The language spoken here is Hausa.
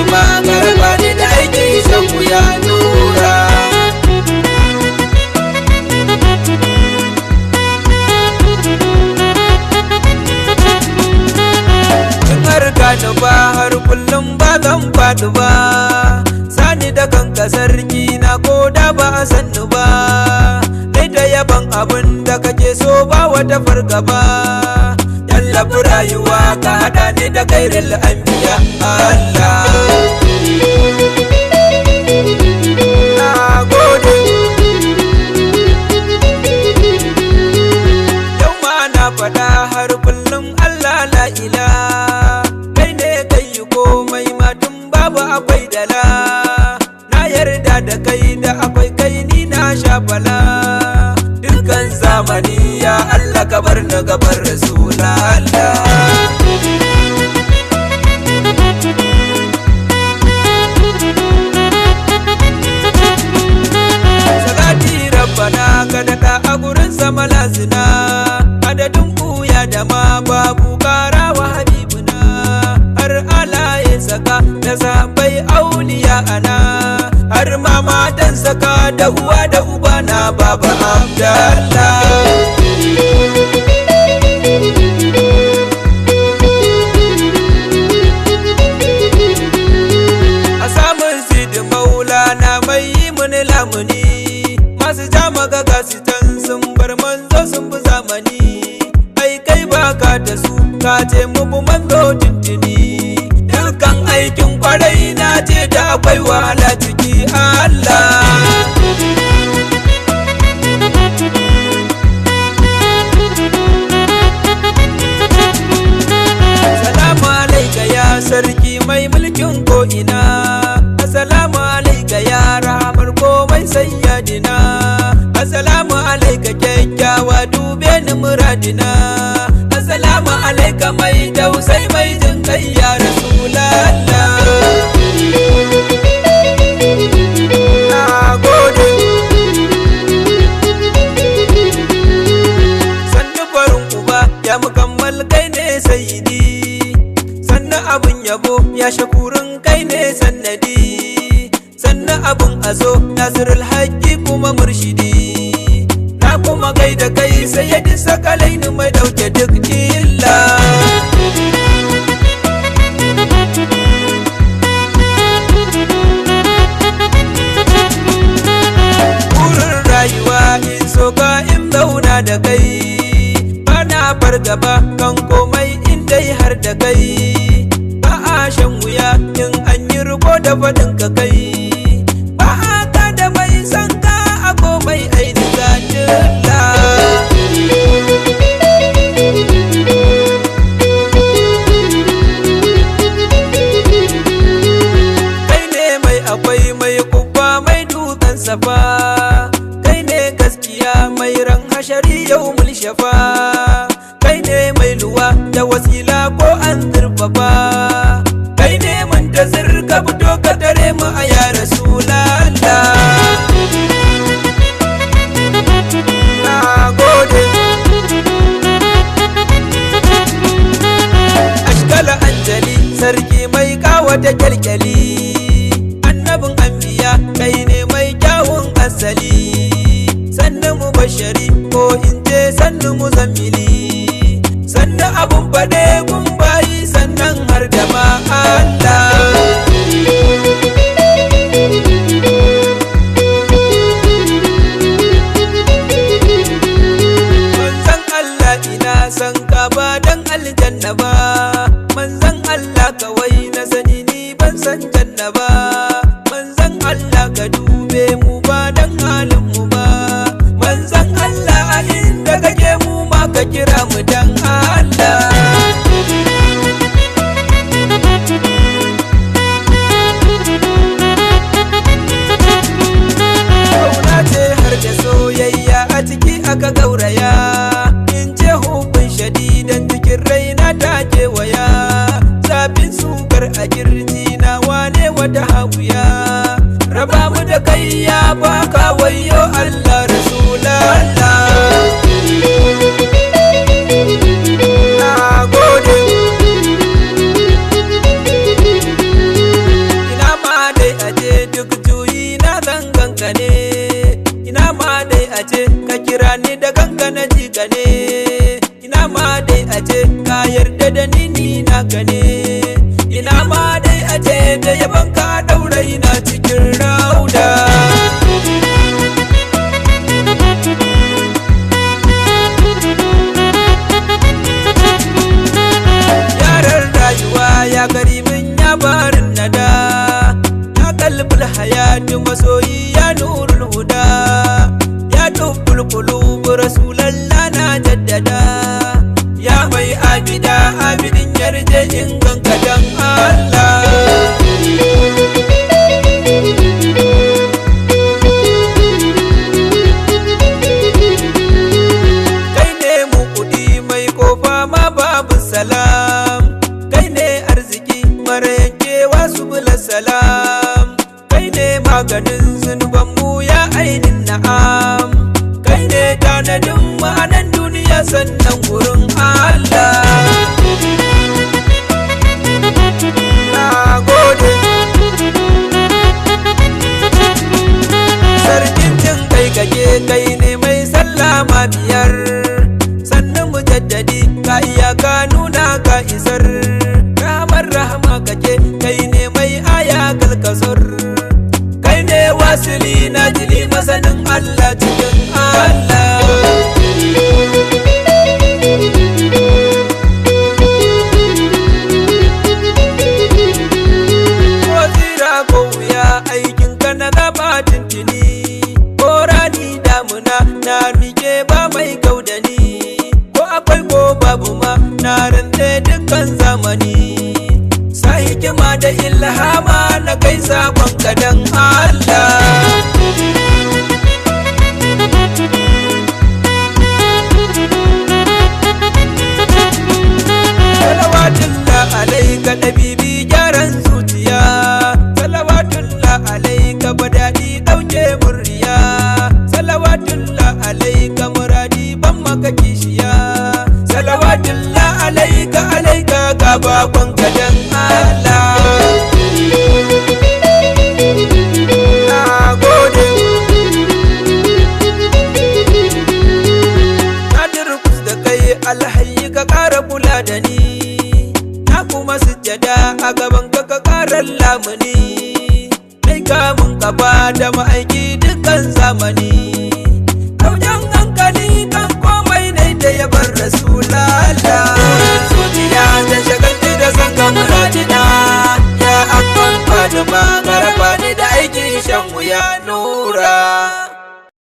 zuma garba ni da aikin shan wuya nura. In har gani ba har kullum ba zan faɗi ba, sani da kanka sarki na ko da ba a sanni ba, dai da yaban abin da kake so ba wata fargaba. Yallafi rayuwa ka haɗa ni da kairil anbiya Allah. Na gode. Yau ma na faɗa har kullum Allah la ilaha, kai ne kai yi komai ma tun babu akwai dala. Na yarda da kai da akwai kai ni na sha bala. Dukkan zamani ya Allah ka bar ni gaban Rasulallah. Salati rabbana ka daɗa a gurin sama lazina, adadin buya da ma babu ƙara wa habibuna, har alaye saka da sabai auliya ana, har ma matan saka da uwa da uba na baba Abdallah. A samun sidi maulana mai yi muni lamuni, masu jama gaga sitan sun bar manzo sun bi zamani. Ai kai baka da su ka ce mu bu manzo tuntuni, dukkan aikin kwarai na ce da akwai wahala ciki Allah. Assalamu alaika ya sarki mai mulkin ko'ina, assalamu alaika ya rahamar komai sayyadina, assalamu alaika kyakkyawa dube ni muradina, assalamu alaika mai tausai mai jin kai ya Rasulallah. Na gode. Sannu farin uba ya mukammal kai ne sayyidi, sannan abun yabo ya shakurin kai ne sannadi, sannan abun azo nasirul haƙƙi kuma murshidi. Na kuma kai da kai sayyidi sakalai ni mai ɗauke duk illa. Burin rayuwa in so ka in zauna da kai, bana fargaba kan komai in dai har da kai. Ba a shan wuya in an yi riko da faɗin ka kai, ba a ka da mai san ka a komai aini zatilla. Kai ne mai akwai mai kubba mai dukan safa, kai ne gaskiya mai ran hashari yau mulshafa, kai ne mai luwa da wasila ko an zurfafa, kai ne mun da zirka fito ka tare mu a ya Rasulallah. Na gode. Ashkala anjali sarki mai kawata kyalkyali, annabin anbiya kai ne mai kyawun asali, sannan mu bashari ko in ce sannan mu zammili, sannan abun faɗe kun bayi sannan har da ma Allah. Manzan Allah ina san ka ba dan aljanna ba, manzan Allah kawai na sani ni ban san janna ba, manzan Allah ka dube mu ba dan halin mu ba, manzan Allah a inda kake mu ma ka kira mu dan Allah. Kauna ce har da soyayya a ciki aka gauraya, in ce hukun shadidan cikin raina ta kewaya, zafin sukar a kirji na wane wata hawiya, raba mu da kai ya baka wayo Allah Rasulallah. Na gode. yaban ka ɗaurai na cikin rauda. Yaran rayuwa ya karimin ya barin nada, ya kalbul hayatu masoyi ya nurul huda, ya dubbul qulubu rasulallah na jaddada, ya mai abida abidin yarje in ganka dan Allah. Kai ne mu kudi mai kofa ma babu salam, kai ne arziki mara yankewa subula salam, kai ne maganin zunubanmu ya ainin na'am, kai ne tanadin ma'anan duniya sannan wurin Allah. Na gode sarkin jin kai kake, kai ne mai sallama biyar, sannan mujaddadi ka iya ka nuna ka isar, ramar rahama kake, kai ne mai aya kalkasar, kai ne wasili na jili masanin Allah cikin Allah. Ko tsira ko wuya aikin ka na gaba tuntuni, ko rani damuna na mike ba mai gaudani, ko akwai ko babu ma na rantse dukkan zamani, sa hikima da ilhama na kai sabon kadan Allah. Salawatullah alaika ɗabibi gyaran zuciya, salawatullah alaika badadi ɗauke murya, salawatullah alaika muradi ban maka kishiya, salawatullah alaika alaika ga bakon kadan Allah. Na gode na durkus da kai alhayi ka ƙara kula da ni, na kuma sujjada a gaban ka ka ƙarar lamuni, mai kamun kafa da ma'aiki dukkan zamani, ɗaujan hankali kan komai ne da ya bar rasulallah. Zuciya ta shagaltu da san ka muradina, ya akon faduma garba ni da aikin shan wuya nura.